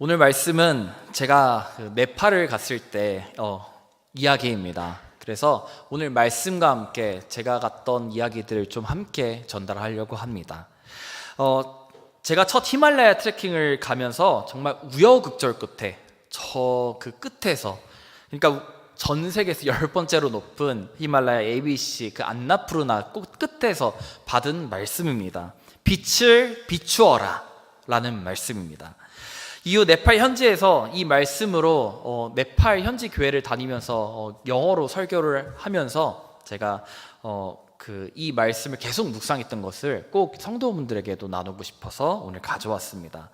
오늘 말씀은 제가 네팔을 갔을 때 이야기입니다. 그래서 오늘 말씀과 함께 제가 갔던 이야기들을 좀 함께 전달하려고 합니다. 제가 첫 히말라야 트레킹을 가면서 정말 우여곡절 끝에 저 그 끝에서, 그러니까 전 세계에서 10번째로 높은 히말라야 ABC 그 안나푸르나 끝에서 받은 말씀입니다. 빛을 비추어라 라는 말씀입니다. 이후 네팔 현지에서 이 말씀으로 네팔 현지 교회를 다니면서 영어로 설교를 하면서 제가 이 말씀을 계속 묵상했던 것을 꼭 성도분들에게도 나누고 싶어서 오늘 가져왔습니다.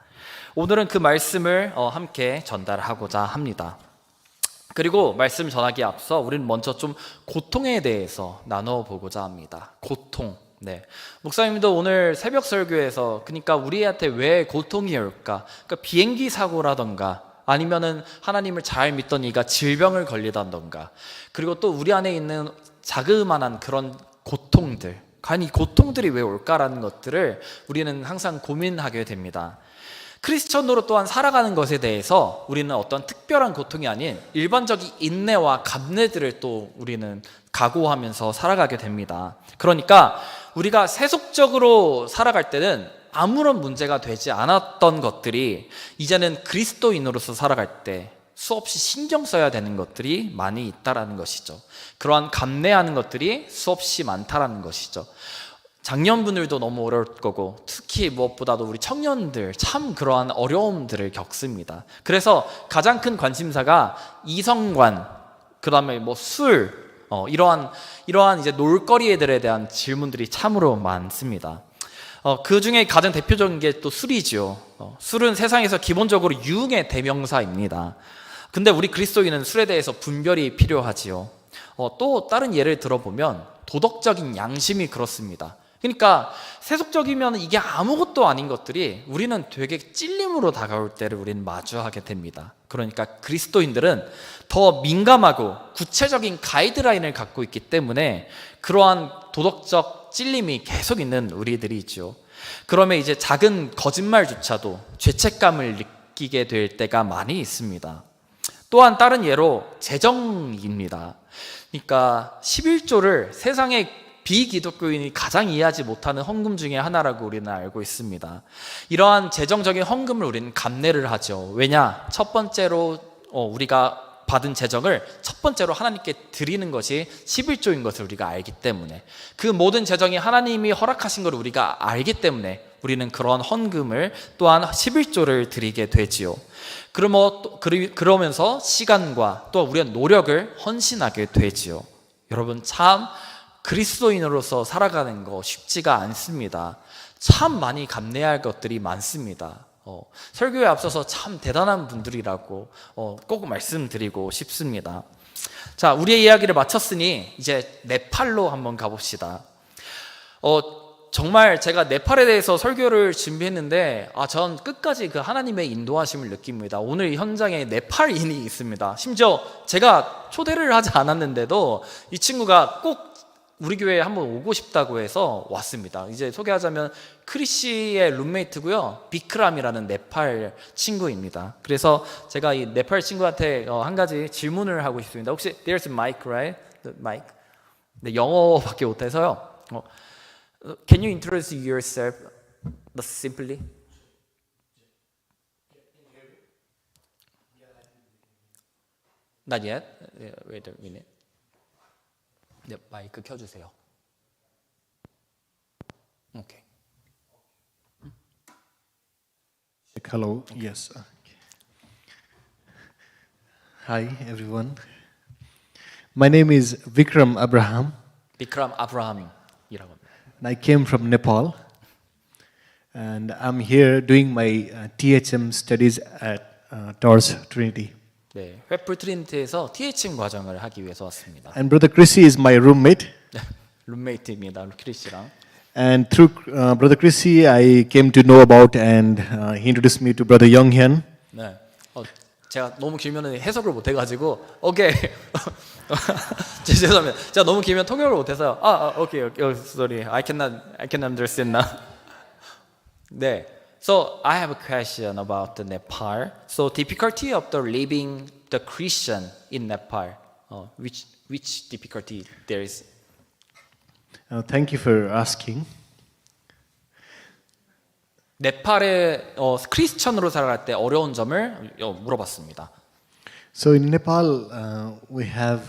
오늘은 그 말씀을 함께 전달하고자 합니다. 그리고 말씀 전하기에 앞서 우리는 먼저 좀 고통에 대해서 나눠보고자 합니다. 고통. 네, 목사님도 오늘 새벽 설교에서 그러니까 우리한테 왜 고통이 올까? 그러니까 비행기 사고라던가 아니면은 하나님을 잘 믿던 이가 질병을 걸리다던가, 그리고 또 우리 안에 있는 자그마한 그런 고통들, 과연 이 고통들이 왜 올까라는 것들을 우리는 항상 고민하게 됩니다. 크리스천으로 또한 살아가는 것에 대해서 우리는 어떤 특별한 고통이 아닌 일반적인 인내와 감내들을 또 우리는 각오하면서 살아가게 됩니다. 그러니까 우리가 세속적으로 살아갈 때는 아무런 문제가 되지 않았던 것들이 이제는 그리스도인으로서 살아갈 때 수없이 신경 써야 되는 것들이 많이 있다라는 것이죠. 그러한 감내하는 것들이 수없이 많다라는 것이죠. 장년분들도 너무 어려울 거고, 특히 무엇보다도 우리 청년들 참 그러한 어려움들을 겪습니다. 그래서 가장 큰 관심사가 이성관, 그 다음에 술, 이러한 이제 놀거리들에 대한 질문들이 참으로 많습니다. 그 중에 가장 대표적인 게 또 술이죠. 술은 세상에서 기본적으로 유흥의 대명사입니다. 근데 우리 그리스도인은 술에 대해서 분별이 필요하지요. 또 다른 예를 들어보면 도덕적인 양심이 그렇습니다. 그러니까 세속적이면 이게 아무것도 아닌 것들이 우리는 되게 찔림으로 다가올 때를 우리는 마주하게 됩니다. 그러니까 그리스도인들은 더 민감하고 구체적인 가이드라인을 갖고 있기 때문에 그러한 도덕적 찔림이 계속 있는 우리들이죠. 그러면 이제 작은 거짓말조차도 죄책감을 느끼게 될 때가 많이 있습니다. 또한 다른 예로 재정입니다. 그러니까 11조를 세상의 비기독교인이 가장 이해하지 못하는 헌금 중에 하나라고 우리는 알고 있습니다. 이러한 재정적인 헌금을 우리는 감내를 하죠. 왜냐? 첫 번째로 우리가 받은 재정을 첫 번째로 하나님께 드리는 것이 11조인 것을 우리가 알기 때문에, 그 모든 재정이 하나님이 허락하신 것을 우리가 알기 때문에 우리는 그런 헌금을 또한 11조를 드리게 되지요. 그러면서 시간과 또 우리의 노력을 헌신하게 되지요. 여러분, 참 그리스도인으로서 살아가는 거 쉽지가 않습니다. 참 많이 감내해야 할 것들이 많습니다. 설교에 앞서서 참 대단한 분들이라고 꼭 말씀드리고 싶습니다. 자, 우리의 이야기를 마쳤으니 이제 네팔로 한번 가봅시다. 정말 제가 네팔에 대해서 설교를 준비했는데 전 끝까지 그 하나님의 인도하심을 느낍니다. 오늘 현장에 네팔인이 있습니다. 심지어 제가 초대를 하지 않았는데도 이 친구가 꼭 우리 교회에 한번 오고 싶다고 해서 왔습니다. 이제 소개하자면 크리시의 룸메이트고요, 비크람이라는 네팔 친구입니다. 그래서 제가 이 네팔 친구한테 한 가지 질문을 하고 싶습니다. 혹시 there's a mic, right? The mic. 네, 영어밖에 못해서요. Can you introduce yourself simply? Not yet. Wait a minute. 네, 마이크 켜주세요. 오케이. Hello. Yes. Hi, everyone. My name is Vikram Abraham. 비크람 아브라함이라고 합니다. And I came from Nepal. And I'm here doing my THM studies at Tors Trinity. 네, 횃불 트리니티에서 THM 과정을 하기 위해서 왔습니다. And Brother Chrissy is my roommate. 룸메이트입니다, 크리스랑. And through Brother Chrissy, I came to know about and he introduced me to Brother Younghyun. 네, 제가 너무 길면 해석을 못 해가지고 오케이. 죄송합니다. 제가 너무 길면 통역을 못해서요. 오케이, sorry. I cannot understand now. 네, So I have a question about the Nepal. So difficulty of the living the Christian in Nepal. Which difficulty there is? Thank you for asking. 네팔에 크리스천으로 살아갈 때 어려운 점을 물어봤습니다. So in Nepal, we have,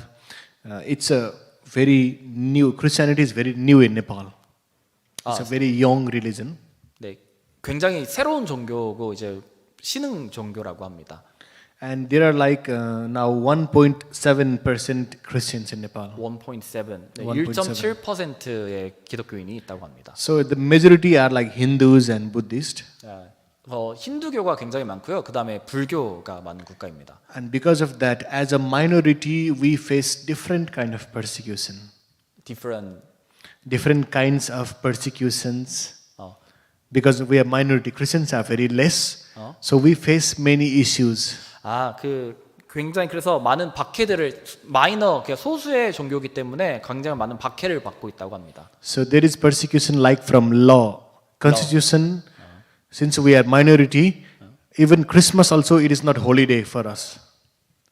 it's a very new, Christianity is very new in Nepal. It's a very young religion. 네, 굉장히 새로운 종교고 이제 신흥 종교라고 합니다. And there are like now 1.7% Christians in Nepal. 1.7, 네, 1.7. 1.7%의 기독교인이 있다고 합니다. So the majority are like Hindus and Buddhists. 힌두교가 굉장히 많고요. 그 다음에 불교가 많은 국가입니다. And because of that, as a minority, we face different kind of persecution. Different kinds of persecutions. Because we are minority, Christians are very less. So we face many issues. 굉장히 그래서 많은 박해들을 마이너, 소수의 종교이기 때문에 굉장히 많은 박해를 받고 있다고 합니다. So there is persecution like from law, constitution. Since we are minority, even Christmas also it is not holiday for us.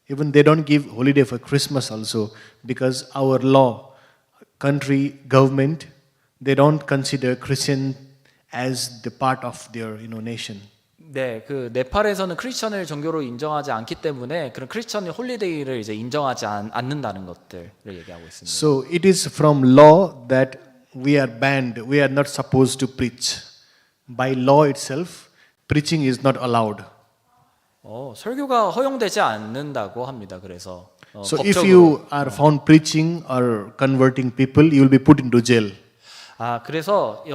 Even they don't give holiday for Christmas also because our law, country, government, they don't consider Christian as the part of their nation. 네, 그 네팔에서는 크리스천을 종교로 인정하지 않기 때문에 그런 크리스천의 홀리데이를 이제 인정하지 않는다는 것들을 얘기하고 있습니다. So it is from law that we are banned. We are not supposed to preach. By law itself, preaching is not allowed. 설교가 허용되지 않는다고 합니다. 그래서 So if you are found preaching or converting people, you will be put into jail. 그래서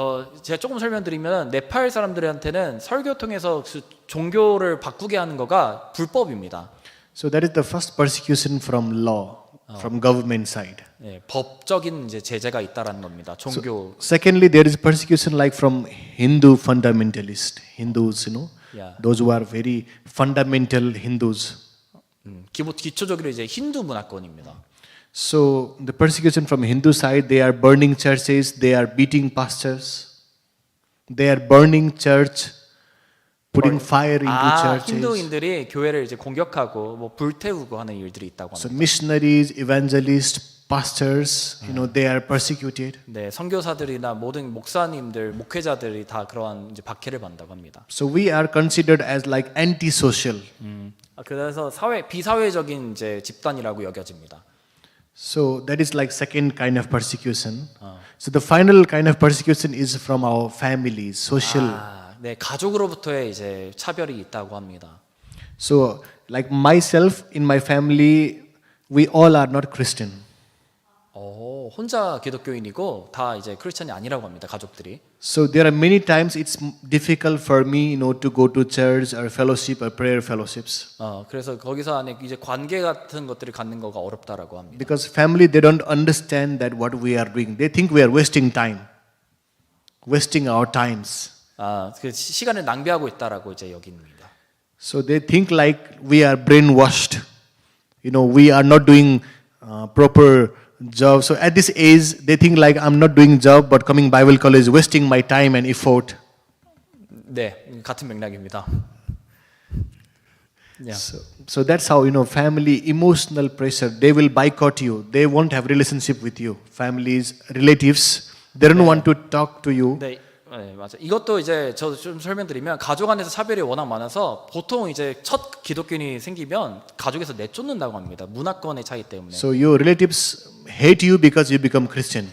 제가 조금 설명드리면 네팔 사람들한테는 설교 통해서 종교를 바꾸게 하는 거가 불법입니다. So that is the first persecution from law, from government side. 네, 법적인 이제 제재가 있다라는 겁니다. 종교. Secondly, there is persecution like from Hindu fundamentalist, Hindus, Yeah. those who are very fundamental Hindus. 기초적으로 이제 힌두 문화권입니다. So the persecution from Hindu side, they are burning churches, they are beating pastors, they are burning church, putting fire into churches. 힌두인들이 교회를 이제 공격하고 뭐 불태우고 하는 일들이 있다고 So 합니다. missionaries, evangelists, pastors, they are persecuted. 네, 선교사들이나 모든 목사님들, 목회자들이 다 그러한 이제 박해를 받는다고 합니다. So we are considered as like antisocial. 그래서 비사회적인 이제 집단이라고 여겨집니다. So that is like second kind of persecution. So the final kind of persecution is from our families, social. 네, 가족으로부터의 이제 차별이 있다고 합니다. So like myself, in my family, we all are not Christian. 혼자 기독교인이고 다 이제 크리스천이 아니라고 합니다. 가족들이. So there are many times it's difficult for me, to go to church or fellowship or prayer fellowships. 그래서 거기서 안에 이제 관계 같은 것들을 갖는 거가 어렵다라고 합니다. Because family, they don't understand that what we are doing. They think we are wasting time, wasting our times. 그 시간을 낭비하고 있다라고 이제 여깁니다. So they think like we are brainwashed. We are not doing proper job. So at this age, they think like I'm not doing job, but coming Bible college, wasting my time and effort. 네, 같은 맥락입니다. Yeah. So that's how, family, emotional pressure, they will boycott you. They won't have relationship with you. Families, relatives, they don't want to talk to you. 네, 맞아. 이것도 이제 저 좀 설명드리면 가족 안에서 차별이 워낙 많아서 보통 이제 첫 기독교인이 생기면 가족에서 내쫓는다고 합니다. 문화권의 차이 때문에. So your relatives hate you because you become Christian.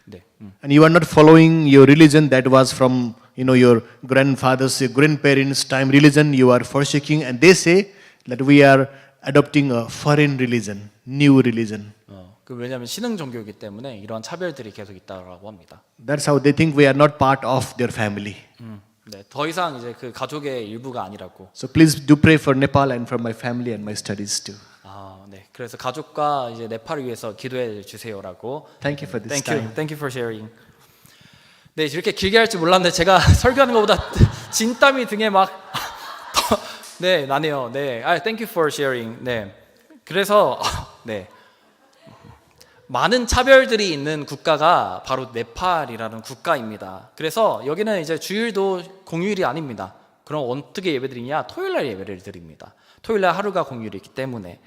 네. And you are not following your religion that was from your grandfathers, your grandparents' time religion. You are forsaking, and they say that we are adopting a foreign religion, new religion. 왜냐하면 신흥 종교이기 때문에 이러한 차별들이 계속 있다라고 합니다. That's how they think we are not part of their family. 네, 더 이상 이제 그 가족의 일부가 아니라고. So please do pray for Nepal and for my family and my studies too. 네. 그래서 가족과 이제 네팔을 위해서 기도해 주세요라고. Thank you for this Thank you. time. Thank you for sharing. 네, 이렇게 길게 할 줄 몰랐는데 제가 설교하는 것보다 진땀이 등에 막 네, 나네요. 네. Thank you for sharing. 네. 그래서 네. 많은 차별들이 있는 국가가 바로 네팔이라는 국가입니다. 그래서 여기는 이제 주일도 공휴일이 아닙니다. 그럼 어떻게 예배드리냐? 토요일날 예배를 드립니다. 토요일날 하루가 공휴일이기 때문에.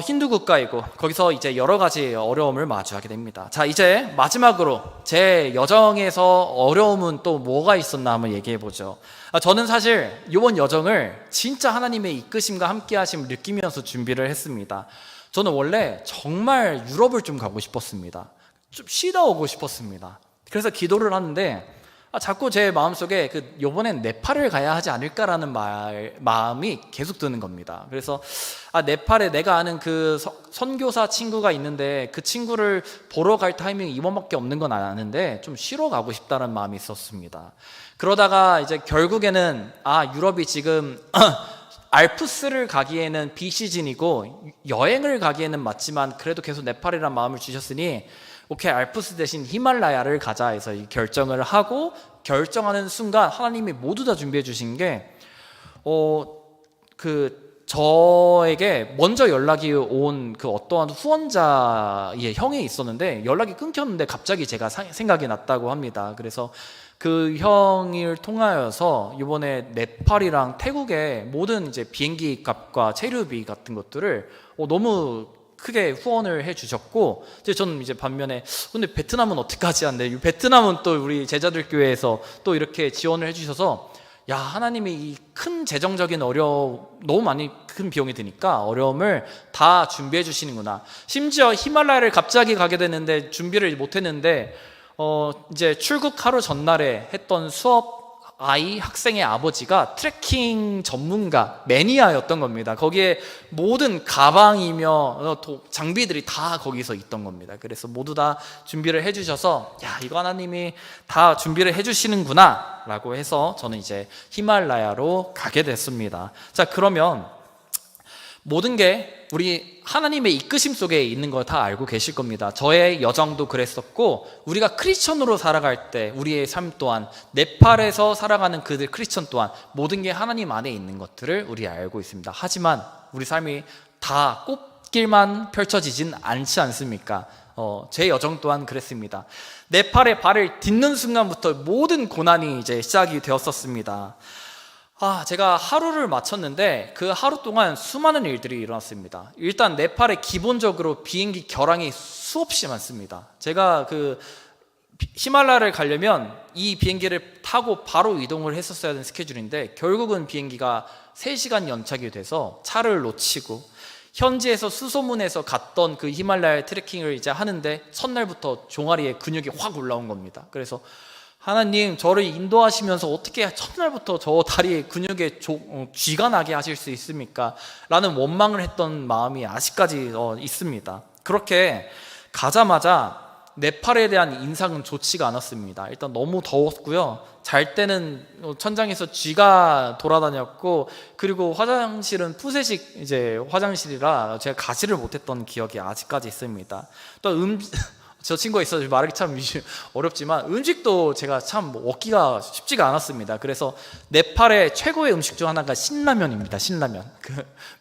힌두 국가이고 거기서 이제 여러 가지 어려움을 마주하게 됩니다. 자, 이제 마지막으로 제 여정에서 어려움은 또 뭐가 있었나 한번 얘기해 보죠. 저는 사실 이번 여정을 진짜 하나님의 이끄심과 함께 하심을 느끼면서 준비를 했습니다. 저는 원래 정말 유럽을 좀 가고 싶었습니다. 좀 쉬다 오고 싶었습니다. 그래서 기도를 하는데 자꾸 제 마음속에 요번엔 네팔을 가야 하지 않을까라는 마음이 계속 드는 겁니다. 그래서 네팔에 내가 아는 그 선교사 친구가 있는데 그 친구를 보러 갈 타이밍이 이번밖에 없는 건 아는데 좀 쉬러 가고 싶다는 마음이 있었습니다. 그러다가 이제 결국에는 유럽이 지금 알프스를 가기에는 비시즌이고 여행을 가기에는 맞지만 그래도 계속 네팔이란 마음을 주셨으니 오케이, 알프스 대신 히말라야를 가자 해서 이 결정을 하고 결정하는 순간 하나님이 모두 다 준비해 주신 게 저에게 먼저 연락이 온 그 어떠한 후원자의 형이 있었는데 연락이 끊겼는데 갑자기 제가 생각이 났다고 합니다. 그래서 그 형을 통하여서 이번에 네팔이랑 태국의 모든 이제 비행기 값과 체류비 같은 것들을 너무 크게 후원을 해주셨고, 이제 저는 이제 반면에 근데 베트남은 어떡하지 않는데 베트남은 또 우리 제자들 교회에서 또 이렇게 지원을 해주셔서 야, 하나님이 이 큰 재정적인 너무 많이 큰 비용이 드니까 어려움을 다 준비해 주시는구나. 심지어 히말라야를 갑자기 가게 됐는데 준비를 못했는데 이제 출국 하루 전날에 했던 수업 학생의 아버지가 트레킹 전문가, 매니아였던 겁니다. 거기에 모든 가방이며 장비들이 다 거기서 있던 겁니다. 그래서 모두 다 준비를 해주셔서 야, 이거 하나님이 다 준비를 해주시는구나 라고 해서 저는 이제 히말라야로 가게 됐습니다. 자, 그러면 모든 게 우리 하나님의 이끄심 속에 있는 걸 다 알고 계실 겁니다. 저의 여정도 그랬었고 우리가 크리스천으로 살아갈 때 우리의 삶 또한 네팔에서 살아가는 그들 크리스천 또한 모든 게 하나님 안에 있는 것들을 우리 알고 있습니다. 하지만 우리 삶이 다 꽃길만 펼쳐지진 않지 않습니까? 제 여정 또한 그랬습니다. 네팔에 발을 딛는 순간부터 모든 고난이 이제 시작이 되었었습니다. 제가 하루를 마쳤는데 그 하루 동안 수많은 일들이 일어났습니다. 일단 네팔에 기본적으로 비행기 결항이 수없이 많습니다. 제가 히말라야를 가려면 이 비행기를 타고 바로 이동을 했었어야 하는 스케줄인데 결국은 비행기가 3시간 연착이 돼서 차를 놓치고 현지에서 수소문해서 갔던 그 히말라야 트레킹을 이제 하는데 첫날부터 종아리에 근육이 확 올라온 겁니다. 그래서 하나님, 저를 인도하시면서 어떻게 첫날부터 저 다리에 근육에 쥐가 나게 하실 수 있습니까? 라는 원망을 했던 마음이 아직까지 있습니다. 그렇게 가자마자 네팔에 대한 인상은 좋지가 않았습니다. 일단 너무 더웠고요. 잘 때는 천장에서 쥐가 돌아다녔고, 그리고 화장실은 푸세식 이제 화장실이라 제가 가지를 못했던 기억이 아직까지 있습니다. 또 저 친구가 있어서 말하기 참 어렵지만 음식도 제가 참 먹기가 쉽지가 않았습니다. 그래서 네팔의 최고의 음식 중 하나가 신라면입니다. 신라면.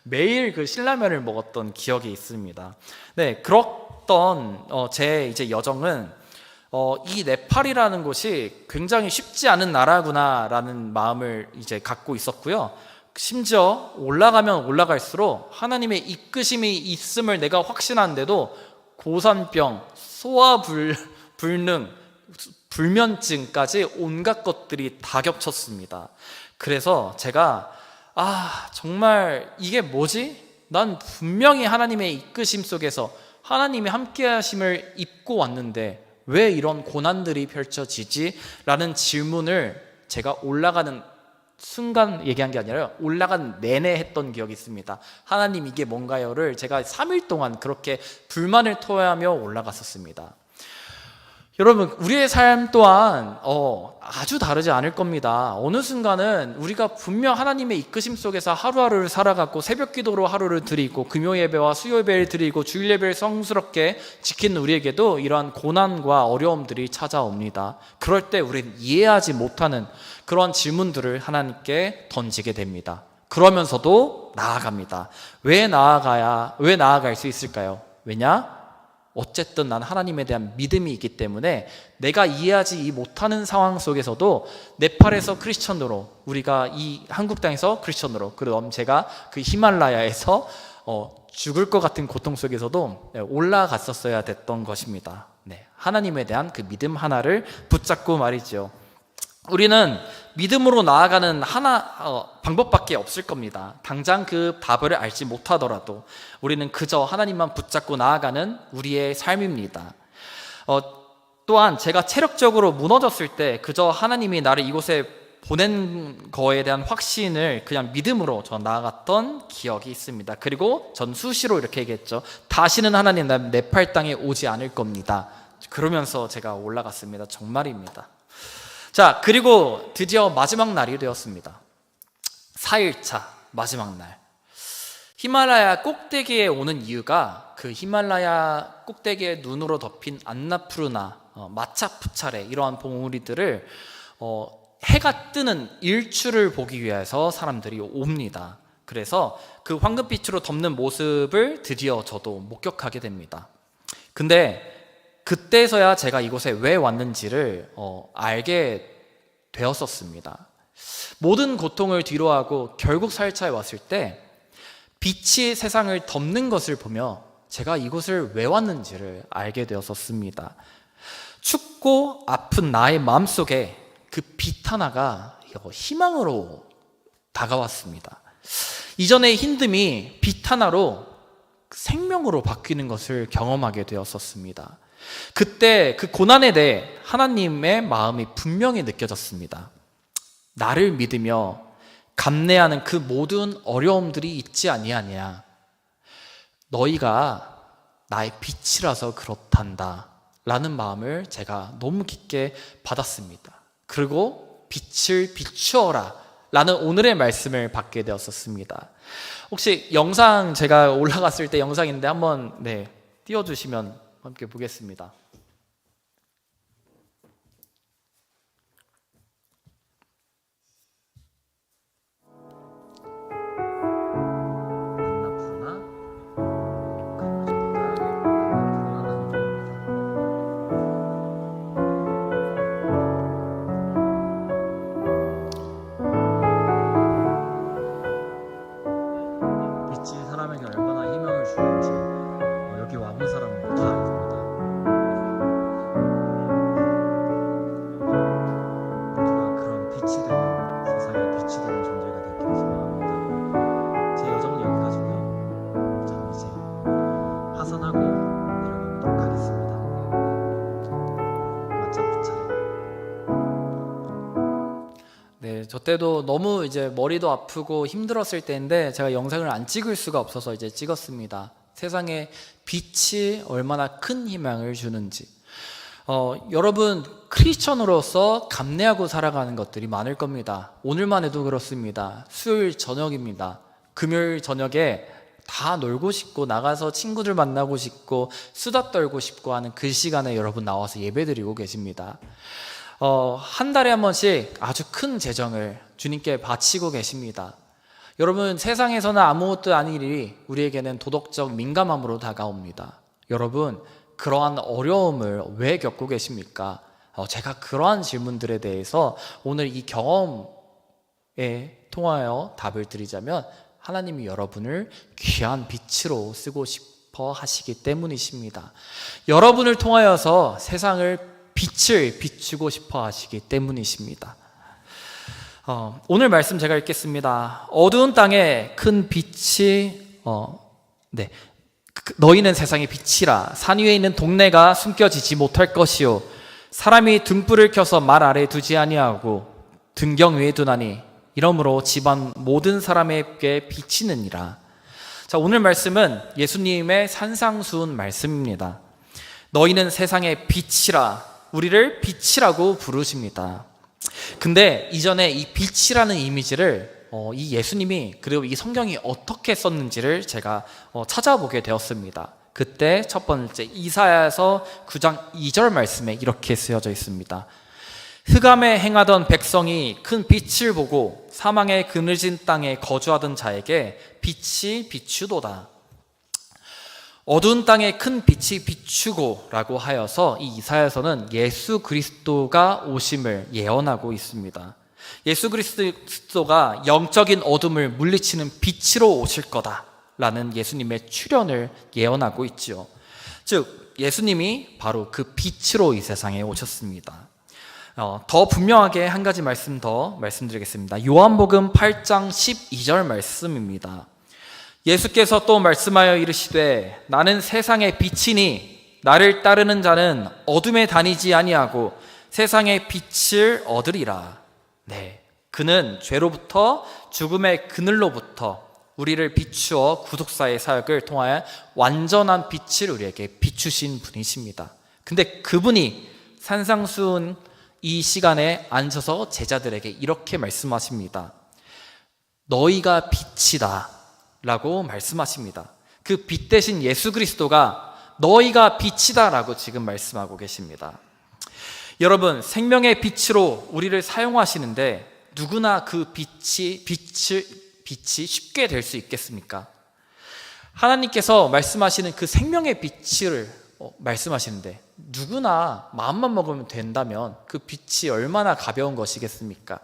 매일 그 신라면을 먹었던 기억이 있습니다. 네, 그렇던 제 이제 여정은 이 네팔이라는 곳이 굉장히 쉽지 않은 나라구나라는 마음을 이제 갖고 있었고요. 심지어 올라가면 올라갈수록 하나님의 이끄심이 있음을 내가 확신하는데도 고산병, 소화불능, 불면증까지 온갖 것들이 다 겹쳤습니다. 그래서 제가 정말 이게 뭐지? 난 분명히 하나님의 이끄심 속에서 하나님이 함께 하심을 입고 왔는데 왜 이런 고난들이 펼쳐지지? 라는 질문을 제가 올라가는 순간 얘기한 게 아니라 올라간 내내 했던 기억이 있습니다. 하나님, 이게 뭔가요를 제가 3일 동안 그렇게 불만을 토하며 올라갔었습니다. 여러분, 우리의 삶 또한 아주 다르지 않을 겁니다. 어느 순간은 우리가 분명 하나님의 이끄심 속에서 하루하루를 살아갔고 새벽 기도로 하루를 드리고 금요 예배와 수요 예배를 드리고 주일 예배를 성스럽게 지키는 우리에게도 이러한 고난과 어려움들이 찾아옵니다. 그럴 때 우리는 이해하지 못하는 그런 질문들을 하나님께 던지게 됩니다. 그러면서도 나아갑니다. 왜 나아갈 수 있을까요? 왜냐? 어쨌든 난 하나님에 대한 믿음이 있기 때문에 내가 이해하지 못하는 상황 속에서도 네팔에서 크리스천으로, 우리가 이 한국 땅에서 크리스천으로, 그럼 제가 그 히말라야에서 죽을 것 같은 고통 속에서도 올라갔었어야 됐던 것입니다. 네, 하나님에 대한 그 믿음 하나를 붙잡고 말이죠. 우리는 믿음으로 나아가는 방법밖에 없을 겁니다. 당장 그 답을 알지 못하더라도 우리는 그저 하나님만 붙잡고 나아가는 우리의 삶입니다. 또한 제가 체력적으로 무너졌을 때 그저 하나님이 나를 이곳에 보낸 거에 대한 확신을 그냥 믿음으로 저 나아갔던 기억이 있습니다. 그리고 전 수시로 이렇게 얘기했죠. 다시는 하나님 네팔 땅에 오지 않을 겁니다. 그러면서 제가 올라갔습니다. 정말입니다. 자, 그리고 드디어 마지막 날이 되었습니다. 4일차 마지막 날. 히말라야 꼭대기에 오는 이유가 그 히말라야 꼭대기에 눈으로 덮인 안나푸르나, 마차푸차레 이러한 봉우리들을 해가 뜨는 일출을 보기 위해서 사람들이 옵니다. 그래서 그 황금빛으로 덮는 모습을 드디어 저도 목격하게 됩니다. 근데 그때서야 제가 이곳에 왜 왔는지를 알게 되었었습니다. 모든 고통을 뒤로하고 결국 4일차에 왔을 때 빛이 세상을 덮는 것을 보며 제가 이곳을 왜 왔는지를 알게 되었었습니다. 춥고 아픈 나의 마음속에 그 빛 하나가 희망으로 다가왔습니다. 이전의 힘듦이 빛 하나로 생명으로 바뀌는 것을 경험하게 되었었습니다. 그때 그 고난에 대해 하나님의 마음이 분명히 느껴졌습니다. 나를 믿으며 감내하는 그 모든 어려움들이 있지 아니하냐. 너희가 나의 빛이라서 그렇단다 라는 마음을 제가 너무 깊게 받았습니다. 그리고 빛을 비추어라 라는 오늘의 말씀을 받게 되었었습니다. 혹시 영상 제가 올라갔을 때 영상인데 한번 띄워주시면 함께 보겠습니다. 빛이 사람에게 얼마나 희망을 주는지 여기 와본 사람은 다 압니다. 모두가 그런 빛이 되는, 세상에 빛이 되는 존재가 되길 소망합니다. 제 여정은 여기까지고요. 저는 이제 하산하고 내려가도록 하겠습니다. 네, 저 때도 너무 이제 머리도 아프고 힘들었을 때인데 제가 영상을 안 찍을 수가 없어서 이제 찍었습니다. 세상에 빛이 얼마나 큰 희망을 주는지. 여러분, 크리스천으로서 감내하고 살아가는 것들이 많을 겁니다. 오늘만 해도 그렇습니다. 수요일 저녁입니다. 금요일 저녁에 다 놀고 싶고 나가서 친구들 만나고 싶고 수다 떨고 싶고 하는 그 시간에 여러분 나와서 예배드리고 계십니다. 한 달에 한 번씩 아주 큰 재정을 주님께 바치고 계십니다. 여러분, 세상에서는 아무것도 아닌 일이 우리에게는 도덕적 민감함으로 다가옵니다. 여러분, 그러한 어려움을 왜 겪고 계십니까? 제가 그러한 질문들에 대해서 오늘 이 경험에 통하여 답을 드리자면 하나님이 여러분을 귀한 빛으로 쓰고 싶어 하시기 때문이십니다. 여러분을 통하여서 세상을 빛을 비추고 싶어 하시기 때문이십니다. 오늘 말씀 제가 읽겠습니다. 어두운 땅에 큰 빛이 너희는 세상의 빛이라. 산 위에 있는 동네가 숨겨지지 못할 것이요 사람이 등불을 켜서 말 아래 두지 아니하고 등경 위에 두나니 이러므로 집안 모든 사람에게 비치느니라. 자, 오늘 말씀은 예수님의 산상수훈 말씀입니다. 너희는 세상의 빛이라. 우리를 빛이라고 부르십니다. 근데 이전에 이 빛이라는 이미지를 이 예수님이 그리고 이 성경이 어떻게 썼는지를 제가 찾아보게 되었습니다. 그때 첫 번째 이사야서 9장 2절 말씀에 이렇게 쓰여져 있습니다. 흑암에 행하던 백성이 큰 빛을 보고 사망의 그늘진 땅에 거주하던 자에게 빛이 비추도다. 어두운 땅에 큰 빛이 비추고 라고 하여서 이 이사야서는 예수 그리스도가 오심을 예언하고 있습니다. 예수 그리스도가 영적인 어둠을 물리치는 빛으로 오실 거다라는 예수님의 출현을 예언하고 있지요. 즉 예수님이 바로 그 빛으로 이 세상에 오셨습니다. 더 분명하게 한 가지 말씀 더 말씀드리겠습니다. 요한복음 8장 12절 말씀입니다. 예수께서 또 말씀하여 이르시되 나는 세상의 빛이니 나를 따르는 자는 어둠에 다니지 아니하고 세상의 빛을 얻으리라. 네, 그는 죄로부터 죽음의 그늘로부터 우리를 비추어 구속사의 사역을 통하여 완전한 빛을 우리에게 비추신 분이십니다. 근데 그분이 산상수훈 이 시간에 앉아서 제자들에게 이렇게 말씀하십니다. 너희가 빛이다 라고 말씀하십니다. 그 빛 대신 예수 그리스도가 너희가 빛이다 라고 지금 말씀하고 계십니다. 여러분, 생명의 빛으로 우리를 사용하시는데 누구나 그 빛이 쉽게 될 수 있겠습니까? 하나님께서 말씀하시는 그 생명의 빛을 말씀하시는데 누구나 마음만 먹으면 된다면 그 빛이 얼마나 가벼운 것이겠습니까?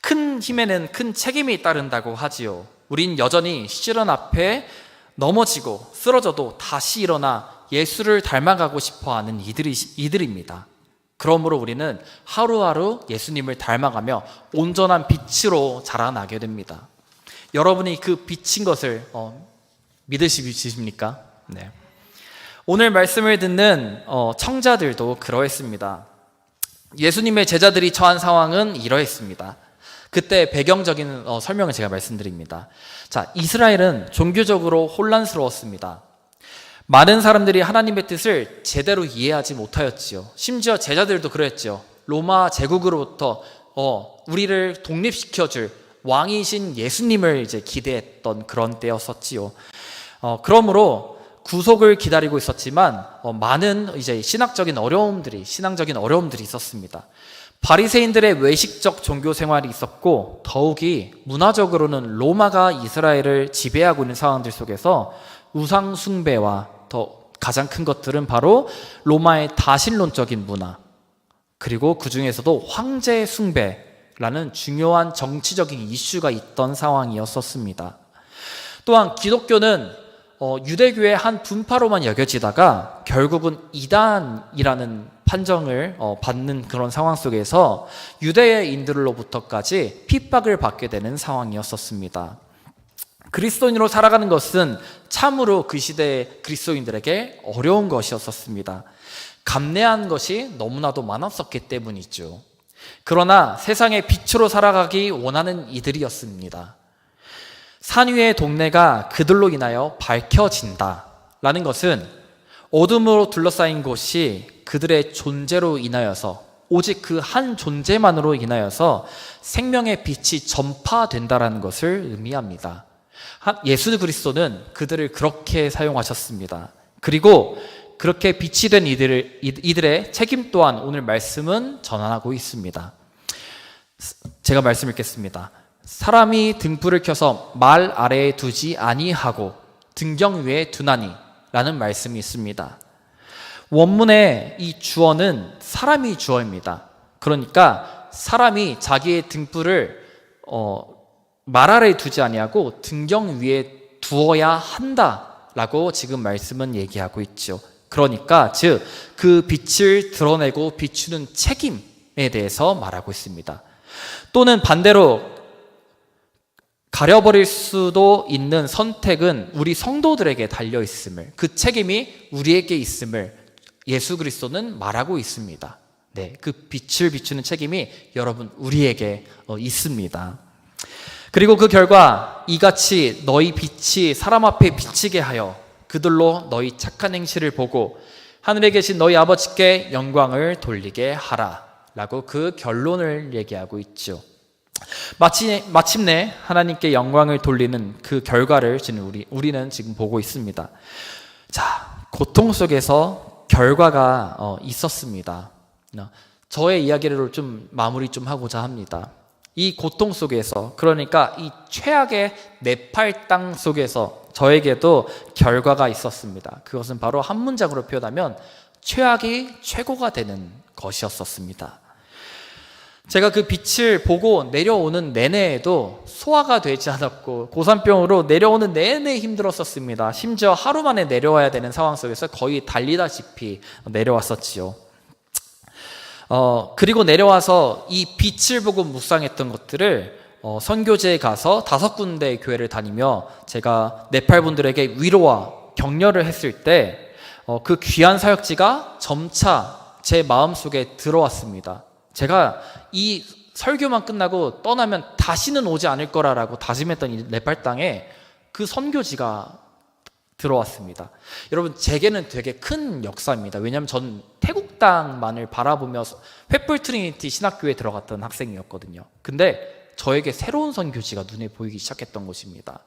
큰 힘에는 큰 책임이 따른다고 하지요. 우린 여전히 시련 앞에 넘어지고 쓰러져도 다시 일어나 예수를 닮아가고 싶어하는 이들입니다. 그러므로 우리는 하루하루 예수님을 닮아가며 온전한 빛으로 자라나게 됩니다. 여러분이 그 빛인 것을 믿으십니까? 네. 오늘 말씀을 듣는 청자들도 그러했습니다. 예수님의 제자들이 처한 상황은 이러했습니다. 그때 배경적인 설명을 제가 말씀드립니다. 자, 이스라엘은 종교적으로 혼란스러웠습니다. 많은 사람들이 하나님의 뜻을 제대로 이해하지 못하였지요. 심지어 제자들도 그랬죠. 로마 제국으로부터 우리를 독립시켜줄 왕이신 예수님을 이제 기대했던 그런 때였었지요. 그러므로 구속을 기다리고 있었지만 많은 이제 신앙적인 어려움들이 있었습니다. 바리새인들의 외식적 종교 생활이 있었고 더욱이 문화적으로는 로마가 이스라엘을 지배하고 있는 상황들 속에서 우상 숭배와 더 가장 큰 것들은 바로 로마의 다신론적인 문화, 그리고 그 중에서도 황제 숭배라는 중요한 정치적인 이슈가 있던 상황이었었습니다. 또한 기독교는 유대교의 한 분파로만 여겨지다가 결국은 이단이라는 판정을 받는 그런 상황 속에서 유대인들로부터까지 핍박을 받게 되는 상황이었었습니다. 그리스도인으로 살아가는 것은 참으로 그 시대의 그리스도인들에게 어려운 것이었습니다. 감내한 것이 너무나도 많았었기 때문이죠. 그러나 세상의 빛으로 살아가기 원하는 이들이었습니다. 산 위의 동네가 그들로 인하여 밝혀진다라는 것은 어둠으로 둘러싸인 곳이 그들의 존재로 인하여서 오직 그 한 존재만으로 인하여서 생명의 빛이 전파된다라는 것을 의미합니다. 예수 그리스도는 그들을 그렇게 사용하셨습니다. 그리고 그렇게 빛이 된 이들의 책임 또한 오늘 말씀은 전하고 있습니다. 제가 말씀 읽겠습니다. 사람이 등불을 켜서 말 아래에 두지 아니하고 등경 위에 두나니 라는 말씀이 있습니다. 원문의 이 주어는 사람이 주어입니다. 그러니까 사람이 자기의 등불을 말 아래에 두지 아니하고 등경 위에 두어야 한다라고 지금 말씀은 얘기하고 있죠. 그러니까 즉 그 빛을 드러내고 비추는 책임에 대해서 말하고 있습니다. 또는 반대로 가려버릴 수도 있는 선택은 우리 성도들에게 달려 있음을, 그 책임이 우리에게 있음을 예수 그리스도는 말하고 있습니다. 네, 그 빛을 비추는 책임이 여러분 우리에게 있습니다. 그리고 그 결과 이같이 너희 빛이 사람 앞에 비치게 하여 그들로 너희 착한 행실을 보고 하늘에 계신 너희 아버지께 영광을 돌리게 하라 라고 그 결론을 얘기하고 있죠. 마침내 하나님께 영광을 돌리는 그 결과를 지금 우리는 지금 보고 있습니다. 자, 고통 속에서 결과가 있었습니다. 저의 이야기를 좀 마무리 좀 하고자 합니다. 이 고통 속에서, 그러니까 이 최악의 네팔 땅 속에서 저에게도 결과가 있었습니다. 그것은 바로 한 문장으로 표현하면 최악이 최고가 되는 것이었었습니다. 제가 그 빛을 보고 내려오는 내내에도 소화가 되지 않았고 고산병으로 내려오는 내내 힘들었었습니다. 심지어 하루 만에 내려와야 되는 상황 속에서 거의 달리다시피 내려왔었지요. 그리고 내려와서 이 빛을 보고 묵상했던 것들을 선교제에 가서 5군데 교회를 다니며 제가 네팔 분들에게 위로와 격려를 했을 때 그 귀한 사역지가 점차 제 마음속에 들어왔습니다. 제가 이 설교만 끝나고 떠나면 다시는 오지 않을 거라고 다짐했던 이 네팔 땅에 그 선교지가 들어왔습니다. 여러분, 제게는 되게 큰 역사입니다. 왜냐하면 전 태국 땅만을 바라보며 횃불 트리니티 신학교에 들어갔던 학생이었거든요. 근데 저에게 새로운 선교지가 눈에 보이기 시작했던 것입니다.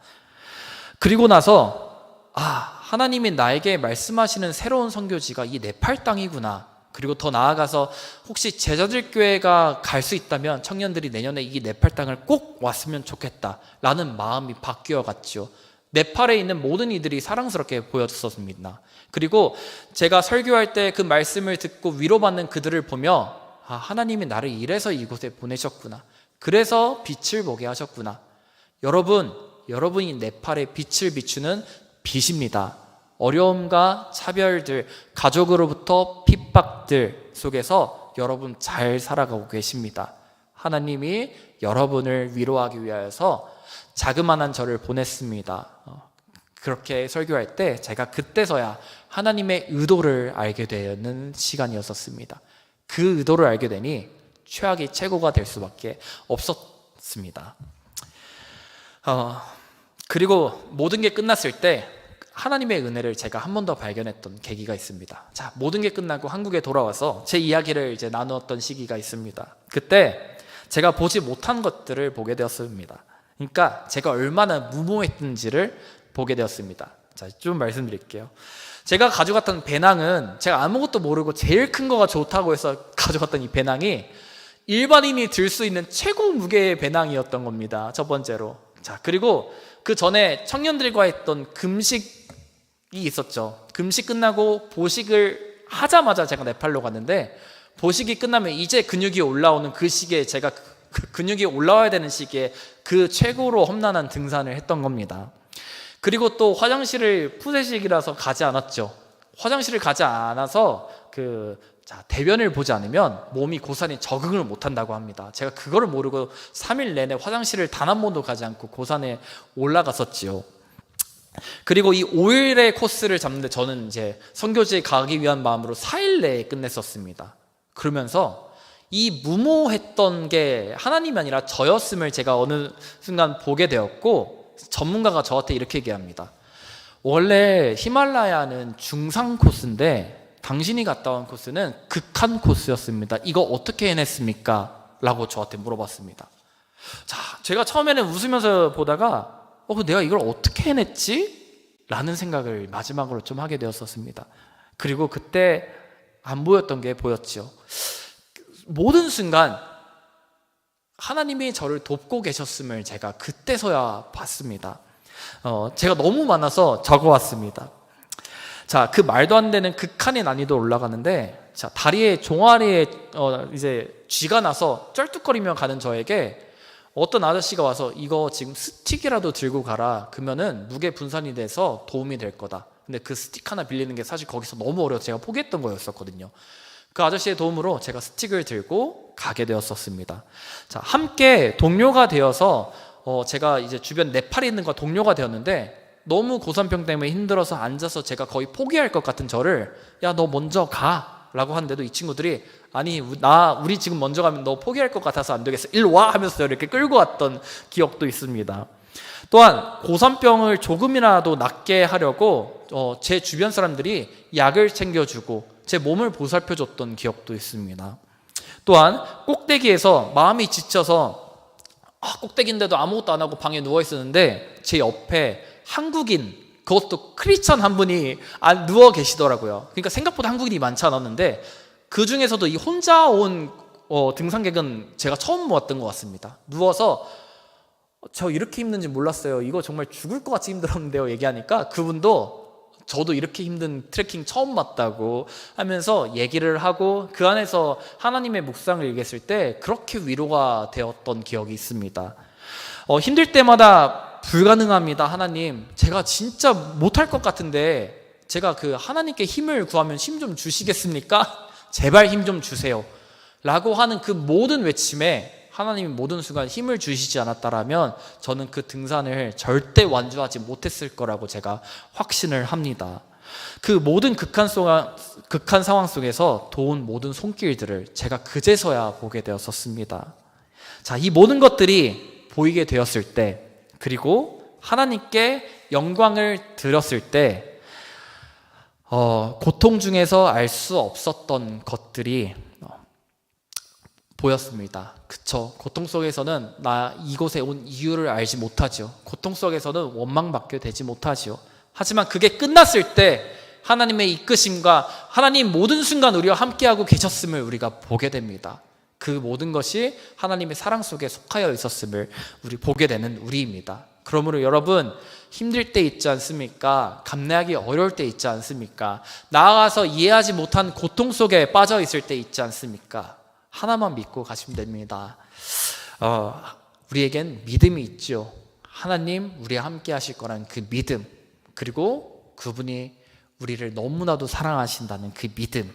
그리고 나서 하나님이 나에게 말씀하시는 새로운 선교지가 이 네팔 땅이구나. 그리고 더 나아가서 혹시 제자들 교회가 갈 수 있다면 청년들이 내년에 이 네팔 땅을 꼭 왔으면 좋겠다라는 마음이 바뀌어 갔죠. 네팔에 있는 모든 이들이 사랑스럽게 보였었습니다. 그리고 제가 설교할 때 그 말씀을 듣고 위로받는 그들을 보며 하나님이 나를 이래서 이곳에 보내셨구나. 그래서 빛을 보게 하셨구나. 여러분이 네팔에 빛을 비추는 빛입니다. 어려움과 차별들, 가족으로부터 핍박들 속에서 여러분 잘 살아가고 계십니다. 하나님이 여러분을 위로하기 위하여서 자그마한 저를 보냈습니다. 그렇게 설교할 때 제가 그때서야 하나님의 의도를 알게 되는 시간이었습니다. 그 의도를 알게 되니 최악이 최고가 될 수밖에 없었습니다. 그리고 모든 게 끝났을 때 하나님의 은혜를 제가 한 번 더 발견했던 계기가 있습니다. 자, 모든 게 끝나고 한국에 돌아와서 제 이야기를 이제 나누었던 시기가 있습니다. 그때 제가 보지 못한 것들을 보게 되었습니다. 그러니까 제가 얼마나 무모했는지를 보게 되었습니다. 자, 좀 말씀드릴게요. 제가 가져갔던 배낭은 제가 아무것도 모르고 제일 큰 거가 좋다고 해서 가져갔던 이 배낭이 일반인이 들 수 있는 최고 무게의 배낭이었던 겁니다. 첫 번째로. 자, 그리고 그 전에 청년들과 했던 금식이 있었죠. 금식 끝나고 보식을 하자마자 제가 네팔로 갔는데 보식이 끝나면 이제 근육이 올라오는 그 시기에 제가 근육이 올라와야 되는 시기에 그 최고로 험난한 등산을 했던 겁니다. 그리고 또 화장실을 푸세식이라서 가지 않았죠. 화장실을 가지 않아서 대변을 보지 않으면 몸이 고산에 적응을 못한다고 합니다. 제가 그거를 모르고 3일 내내 화장실을 단 한 번도 가지 않고 고산에 올라갔었지요. 그리고 이 5일의 코스를 잡는데 저는 이제 선교지에 가기 위한 마음으로 4일 내에 끝냈었습니다. 그러면서 이 무모했던 게 하나님이 아니라 저였음을 제가 어느 순간 보게 되었고, 전문가가 저한테 이렇게 얘기합니다. 원래 히말라야는 중상 코스인데 당신이 갔다 온 코스는 극한 코스였습니다. 이거 어떻게 해냈습니까? 라고 저한테 물어봤습니다. 자, 제가 처음에는 웃으면서 보다가 내가 이걸 어떻게 해냈지? 라는 생각을 마지막으로 좀 하게 되었었습니다. 그리고 그때 안 보였던 게 보였죠. 모든 순간 하나님이 저를 돕고 계셨음을 제가 그때서야 봤습니다. 제가 너무 많아서 적어왔습니다. 자, 그 말도 안 되는 극한의 난이도 올라가는데, 자, 다리에 종아리에 이제 쥐가 나서 쩔뚝거리며 가는 저에게 어떤 아저씨가 와서 이거 지금 스틱이라도 들고 가라. 그러면은 무게 분산이 돼서 도움이 될 거다. 근데 그 스틱 하나 빌리는 게 사실 거기서 너무 어려워서 제가 포기했던 거였었거든요. 그 아저씨의 도움으로 제가 스틱을 들고 가게 되었었습니다. 자, 함께 동료가 되어서 제가 이제 주변 네팔에 있는 거 동료가 되었는데, 너무 고산병 때문에 힘들어서 앉아서 제가 거의 포기할 것 같은 저를 야, 너 먼저 가 라고 하는데도 이 친구들이 아니, 우리 지금 먼저 가면 너 포기할 것 같아서 안 되겠어, 일로 와 하면서 이렇게 끌고 왔던 기억도 있습니다. 또한 고산병을 조금이라도 낫게 하려고 제 주변 사람들이 약을 챙겨주고 제 몸을 보살펴줬던 기억도 있습니다. 또한 꼭대기에서 마음이 지쳐서 꼭대기인데도 아무것도 안 하고 방에 누워 있었는데 제 옆에 한국인, 그것도 크리스천 한 분이 누워 계시더라고요. 그러니까 생각보다 한국인이 많지 않았는데 그 중에서도 이 혼자 온 등산객은 제가 처음 모았던 것 같습니다. 누워서 저 이렇게 힘든지 몰랐어요. 이거 정말 죽을 것 같이 힘들었는데요. 얘기하니까 그분도 저도 이렇게 힘든 트레킹 처음 봤다고 하면서 얘기를 하고 그 안에서 하나님의 묵상을 얘기했을 때 그렇게 위로가 되었던 기억이 있습니다. 힘들 때마다 불가능합니다. 하나님, 제가 진짜 못할 것 같은데 제가 그 하나님께 힘을 구하면 힘 좀 주시겠습니까? 제발 힘 좀 주세요 라고 하는 그 모든 외침에 하나님이 모든 순간 힘을 주시지 않았다라면 저는 그 등산을 절대 완주하지 못했을 거라고 제가 확신을 합니다. 그 모든 극한 상황 속에서 도운 모든 손길들을 제가 그제서야 보게 되었었습니다. 자, 이 모든 것들이 보이게 되었을 때, 그리고 하나님께 영광을 드렸을 때 고통 중에서 알 수 없었던 것들이 보였습니다. 그쵸? 고통 속에서는 나 이곳에 온 이유를 알지 못하죠. 고통 속에서는 원망받게 되지 못하죠. 하지만 그게 끝났을 때 하나님의 이끄심과 하나님 모든 순간 우리와 함께하고 계셨음을 우리가 보게 됩니다. 그 모든 것이 하나님의 사랑 속에 속하여 있었음을 우리 보게 되는 우리입니다. 그러므로 여러분, 힘들 때 있지 않습니까? 감내하기 어려울 때 있지 않습니까? 나아가서 이해하지 못한 고통 속에 빠져 있을 때 있지 않습니까? 하나만 믿고 가시면 됩니다. 우리에겐 믿음이 있죠. 하나님 우리와 함께 하실 거라는 그 믿음, 그리고 그분이 우리를 너무나도 사랑하신다는 그 믿음,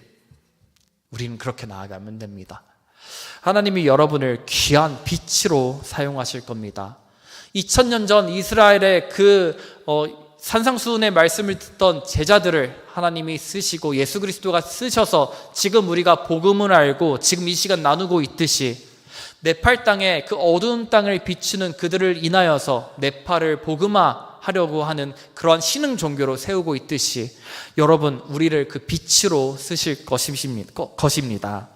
우리는 그렇게 나아가면 됩니다. 하나님이 여러분을 귀한 빛으로 사용하실 겁니다. 2000년 전 이스라엘의 산상수훈의 말씀을 듣던 제자들을 하나님이 쓰시고 예수 그리스도가 쓰셔서 지금 우리가 복음을 알고 지금 이 시간 나누고 있듯이 네팔 땅에 그 어두운 땅을 비추는 그들을 인하여서 네팔을 복음화하려고 하는 그러한 신흥 종교로 세우고 있듯이 여러분, 우리를 그 빛으로 쓰실 것입니다.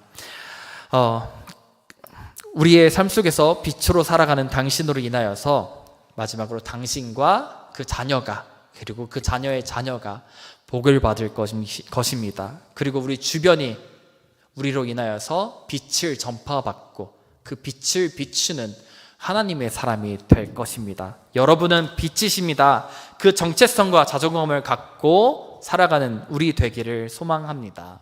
우리의 삶 속에서 빛으로 살아가는 당신으로 인하여서 마지막으로 당신과 그 자녀가, 그리고 그 자녀의 자녀가 복을 받을 것입니다. 그리고 우리 주변이 우리로 인하여서 빛을 전파받고 그 빛을 비추는 하나님의 사람이 될 것입니다. 여러분은 빛이십니다. 그 정체성과 자존감을 갖고 살아가는 우리 되기를 소망합니다.